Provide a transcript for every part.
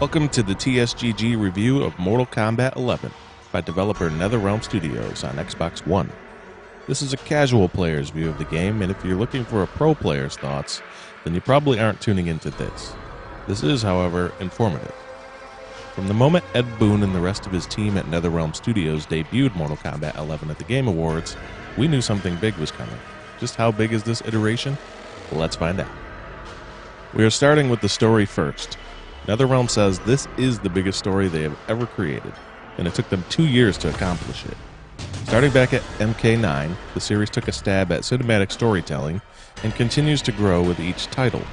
Welcome to the TSGG review of Mortal Kombat 11 by developer Netherrealm Studios on Xbox One. This is a casual player's view of the game, and if you're looking for a pro player's thoughts, then you probably aren't tuning into this. This is, however, informative. From the moment Ed Boon and the rest of his team at Netherrealm Studios debuted Mortal Kombat 11 at the Game Awards, we knew something big was coming. Just how big is this iteration? Well, let's find out. We are starting with the story first. Netherrealm says this is the biggest story they have ever created, and it took them 2 years to accomplish it. Starting back at MK9, the series took a stab at cinematic storytelling and continues to grow with each title.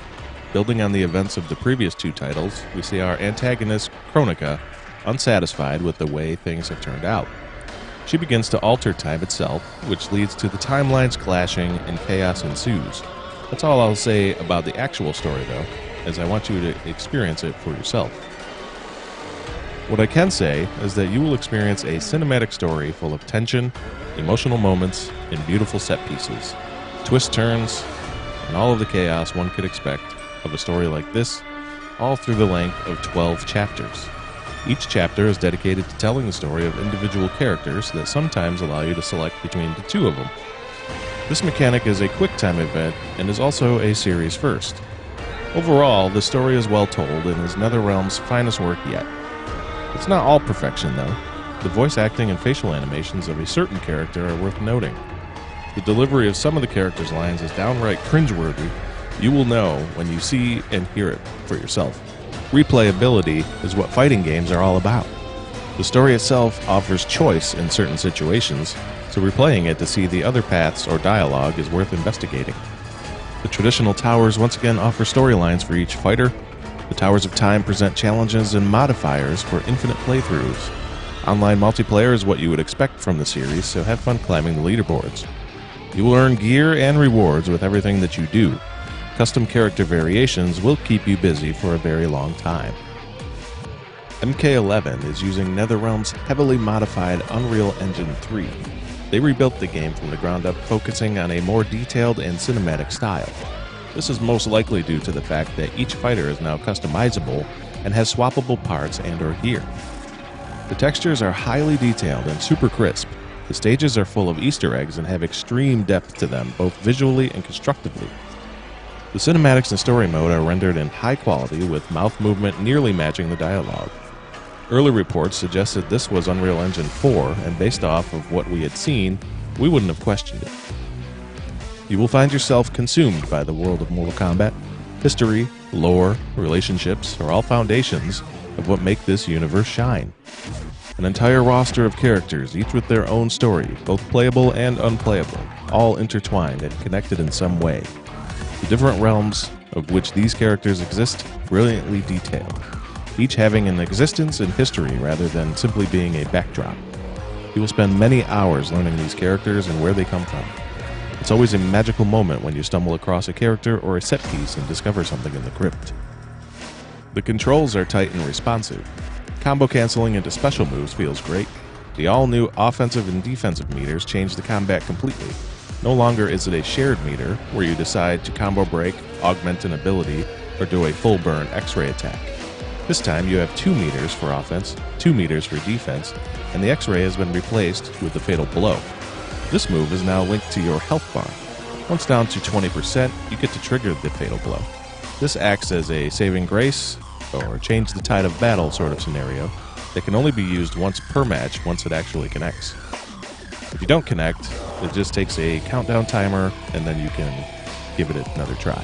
Building on the events of the previous two titles, we see our antagonist, Kronika, unsatisfied with the way things have turned out. She begins to alter time itself, which leads to the timelines clashing and chaos ensues. That's all I'll say about the actual story, though, as I want you to experience it for yourself. What I can say is that you will experience a cinematic story full of tension, emotional moments, and beautiful set pieces, twist turns, and all of the chaos one could expect of a story like this, all through the length of 12 chapters. Each chapter is dedicated to telling the story of individual characters that sometimes allow you to select between the two of them. This mechanic is a quick-time event and is also a series first. Overall, the story is well told and is Netherrealm's finest work yet. It's not all perfection, though. The voice acting and facial animations of a certain character are worth noting. The delivery of some of the characters' lines is downright cringeworthy. You will know when you see and hear it for yourself. Replayability is what fighting games are all about. The story itself offers choice in certain situations, so replaying it to see the other paths or dialogue is worth investigating. The traditional towers once again offer storylines for each fighter. The Towers of Time present challenges and modifiers for infinite playthroughs. Online multiplayer is what you would expect from the series, so have fun climbing the leaderboards. You will earn gear and rewards with everything that you do. Custom character variations will keep you busy for a very long time. MK11 is using Netherrealm's heavily modified Unreal Engine 3. They rebuilt the game from the ground up, focusing on a more detailed and cinematic style. This is most likely due to the fact that each fighter is now customizable and has swappable parts and/or gear. The textures are highly detailed and super crisp. The stages are full of Easter eggs and have extreme depth to them, both visually and constructively. The cinematics and story mode are rendered in high quality, with mouth movement nearly matching the dialogue. Early reports suggested this was Unreal Engine 4, and based off of what we had seen, we wouldn't have questioned it. You will find yourself consumed by the world of Mortal Kombat. History, lore, relationships are all foundations of what make this universe shine. An entire roster of characters, each with their own story, both playable and unplayable, all intertwined and connected in some way. The different realms of which these characters exist, brilliantly detailed, each having an existence and history rather than simply being a backdrop. You will spend many hours learning these characters and where they come from. It's always a magical moment when you stumble across a character or a set piece and discover something in the crypt. The controls are tight and responsive. Combo canceling into special moves feels great. The all-new offensive and defensive meters change the combat completely. No longer is it a shared meter where you decide to combo break, augment an ability, or do a full burn X-ray attack. This time you have 2 meters for offense, 2 meters for defense, and the X-ray has been replaced with the fatal blow. This move is now linked to your health bar. Once down to 20%, you get to trigger the fatal blow. This acts as a saving grace, or change the tide of battle sort of scenario, that can only be used once per match once it actually connects. If you don't connect, it just takes a countdown timer, and then you can give it another try.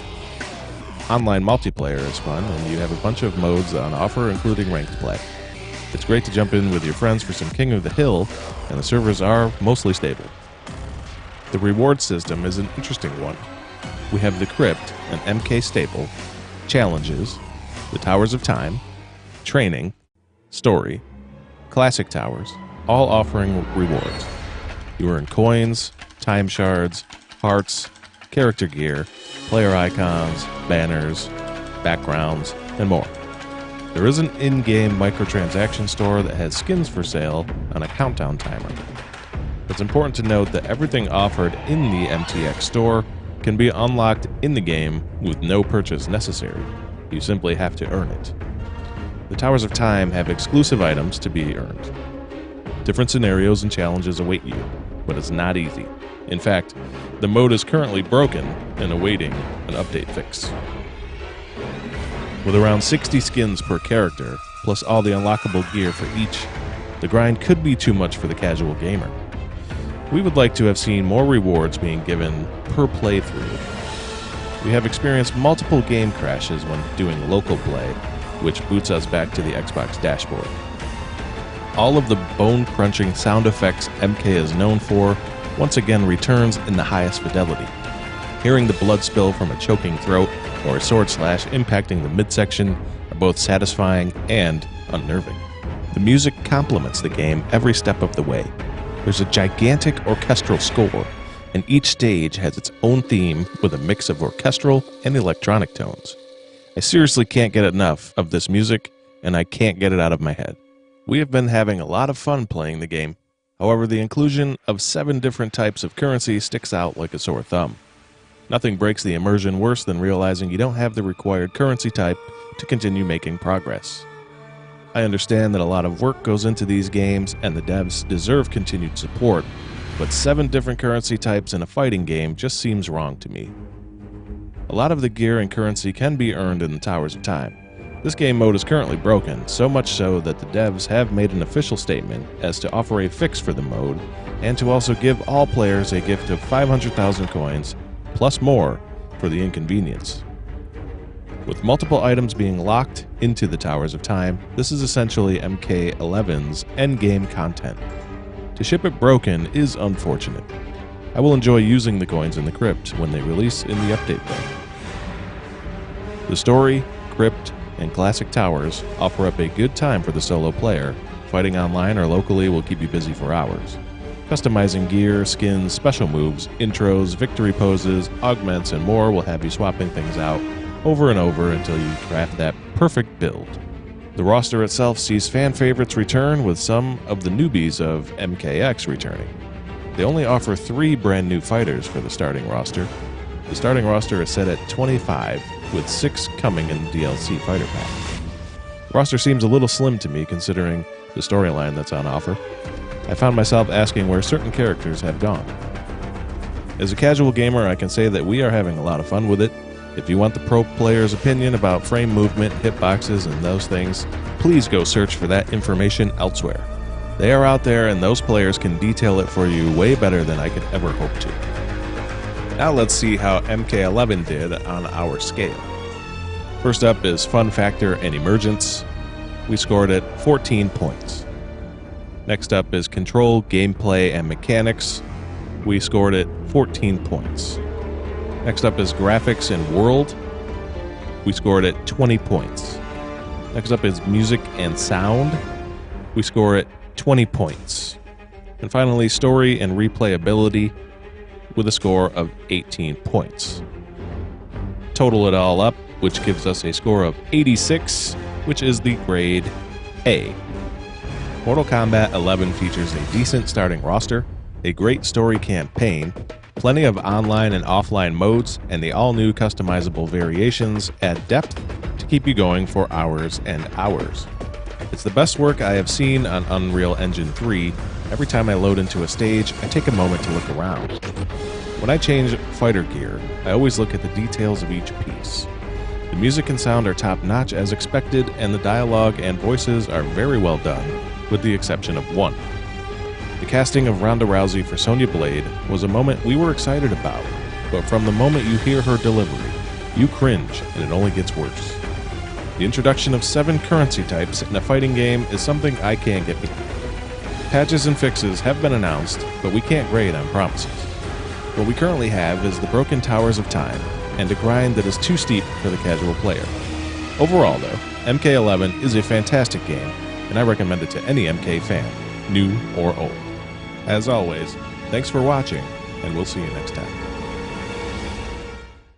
Online multiplayer is fun, and you have a bunch of modes on offer, including ranked play. It's great to jump in with your friends for some King of the Hill, and the servers are mostly stable. The reward system is an interesting one. We have the Crypt, an MK staple, challenges, the Towers of Time, training, story, classic towers, all offering rewards. You earn coins, time shards, hearts, character gear, player icons, banners, backgrounds, and more. There is an in-game microtransaction store that has skins for sale on a countdown timer. It's important to note that everything offered in the MTX store can be unlocked in the game with no purchase necessary. You simply have to earn it. The Towers of Time have exclusive items to be earned. Different scenarios and challenges await you, but it's not easy. In fact, the mode is currently broken and awaiting an update fix. With around 60 skins per character, plus all the unlockable gear for each, the grind could be too much for the casual gamer. We would like to have seen more rewards being given per playthrough. We have experienced multiple game crashes when doing local play, which boots us back to the Xbox dashboard. All of the bone-crunching sound effects MK is known for once again returns in the highest fidelity. Hearing the blood spill from a choking throat or a sword slash impacting the midsection are both satisfying and unnerving. The music complements the game every step of the way. There's a gigantic orchestral score, and each stage has its own theme with a mix of orchestral and electronic tones. I seriously can't get enough of this music, and I can't get it out of my head. We have been having a lot of fun playing the game. However, the inclusion of 7 different types of currency sticks out like a sore thumb. Nothing breaks the immersion worse than realizing you don't have the required currency type to continue making progress. I understand that a lot of work goes into these games and the devs deserve continued support, but 7 different currency types in a fighting game just seems wrong to me. A lot of the gear and currency can be earned in the Towers of Time. This game mode is currently broken, so much so that the devs have made an official statement as to offer a fix for the mode and to also give all players a gift of 500,000 coins, plus more, for the inconvenience. With multiple items being locked into the Towers of Time, this is essentially MK11's endgame content. To ship it broken is unfortunate. I will enjoy using the coins in the crypt when they release in the update though. The story, crypt, and classic towers offer up a good time for the solo player. Fighting online or locally will keep you busy for hours. Customizing gear, skins, special moves, intros, victory poses, augments, and more will have you swapping things out over and over until you craft that perfect build. The roster itself sees fan favorites return, with some of the newbies of MKX returning. They only offer 3 brand new fighters for the starting roster. The starting roster is set at 25, with 6 coming in the DLC fighter pack. The roster seems a little slim to me considering the storyline that's on offer. I found myself asking where certain characters have gone. As a casual gamer, I can say that we are having a lot of fun with it. If you want the pro player's opinion about frame movement, hitboxes, and those things, please go search for that information elsewhere. They are out there, and those players can detail it for you way better than I could ever hope to. Now let's see how MK11 did on our scale. First up is Fun Factor and Emergence. We scored at 14 points. Next up is Control, Gameplay, and Mechanics. We scored at 14 points. Next up is Graphics and World. We scored at 20 points. Next up is Music and Sound. We score at 20 points. And finally, Story and Replayability with a score of 18 points. Total it all up, which gives us a score of 86, which is the grade A. Mortal Kombat 11 features a decent starting roster, a great story campaign, plenty of online and offline modes, and the all-new customizable variations add depth to keep you going for hours and hours. It's the best work I have seen on Unreal Engine 3. Every time I load into a stage, I take a moment to look around. When I change fighter gear, I always look at the details of each piece. The music and sound are top-notch as expected, and the dialogue and voices are very well done, with the exception of one. The casting of Ronda Rousey for Sonya Blade was a moment we were excited about, but from the moment you hear her delivery, you cringe and it only gets worse. The introduction of 7 currency types in a fighting game is something I can't get behind. Patches and fixes have been announced, but we can't grade on promises. What we currently have is the broken Towers of Time, and a grind that is too steep for the casual player. Overall though, MK11 is a fantastic game, and I recommend it to any MK fan, new or old. As always, thanks for watching, and we'll see you next time.